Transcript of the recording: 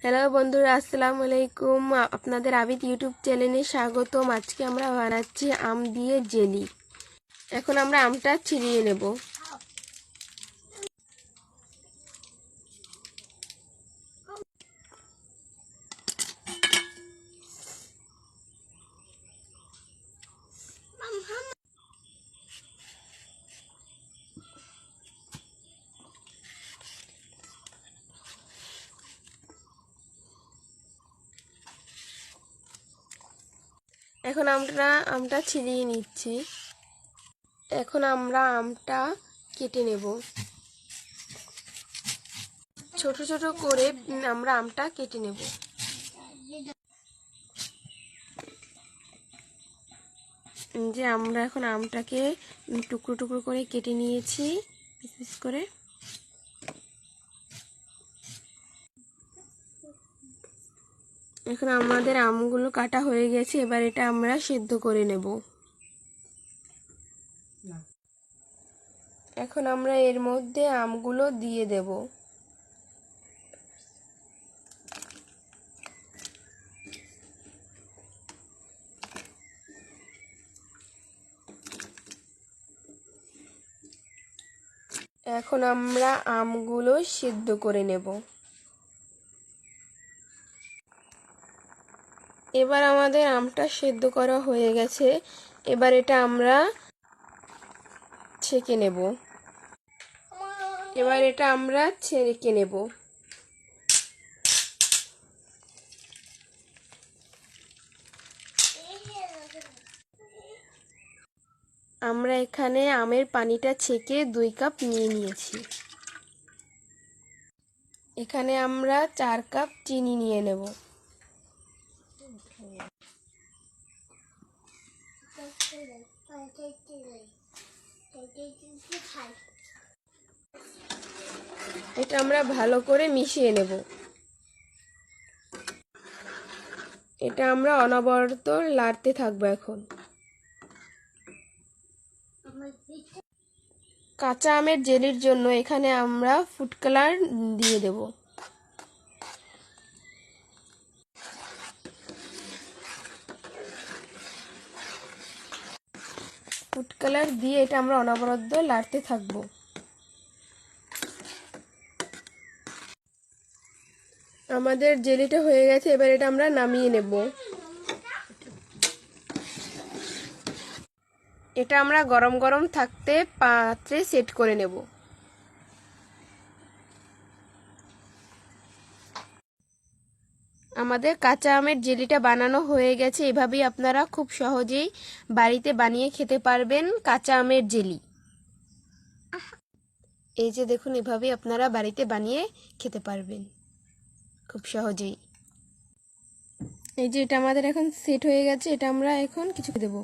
Hello বন্ধুরা, আসসালামু আলাইকুম। আপনাদের আবিদ ইউটিউব চ্যানেলে স্বাগতম। আজকে আমরা বানাচ্ছি আম দিয়ে জেলি। এখন আমরা আমটা ছিঁড়িয়ে নেব। এখন আমরা আমটা ছিঁড়িয়ে নিচ্ছি। এখন আমরা আমটা কেটে নেব। ছোট ছোট করে আমরা আমটা কেটে নেব। যে আমরা এখন আমটাকে টুকরো টুকরো করে কেটে নিয়েছি, পিস পিস করে। এখন আমাদের আমগুলো কাটা হয়ে গেছে। এবার এটা আমরা সেদ্ধ করে নেব। এখন আমরা এর মধ্যে আমগুলো দিয়ে দেব। এখন আমরা আমগুলো সেদ্ধ করে নেব। এবার আমাদের আমটা সেদ্ধ করা হয়ে গেছে। এবার এটা আমরা ছেঁকে নেব। এবার এটা আমরা ছেঁকে নেব। আমরা এখানে আমের পানিটা ছেঁকে 2 কাপ নিয়ে নিয়েছি। এখানে আমরা 4 কাপ চিনি নিয়ে নেব। এটা আমরা ভালো করে মিশিয়ে নেব। এটা আমরা অনবরত নাড়তে থাকবো। এখন কাঁচা আমের জেলির জন্য এখানে আমরা ফুড কালার দিয়ে দেব। ফুড কালার দিয়ে এটা আমরা অনবরত নাড়তে থাকবো। আমাদের জেলিটা হয়ে গেছে। এবার এটা আমরা নামিয়ে নেব। এটা আমরা গরম গরম থাকতে পাত্রে সেট করে নেব। আমাদের কাঁচা আমের জেলিটা বানানো হয়ে গেছে। এভাবেই আপনারা খুব সহজেই বাড়িতে বানিয়ে খেতে পারবেন কাঁচা আমের জেলি। এই যে দেখুন, এভাবেই আপনারা বাড়িতে বানিয়ে খেতে পারবেন খুব সহজেই। এই যে এটা আমাদের এখন সেট হয়ে গেছে। এটা আমরা এখন কিছু দেব।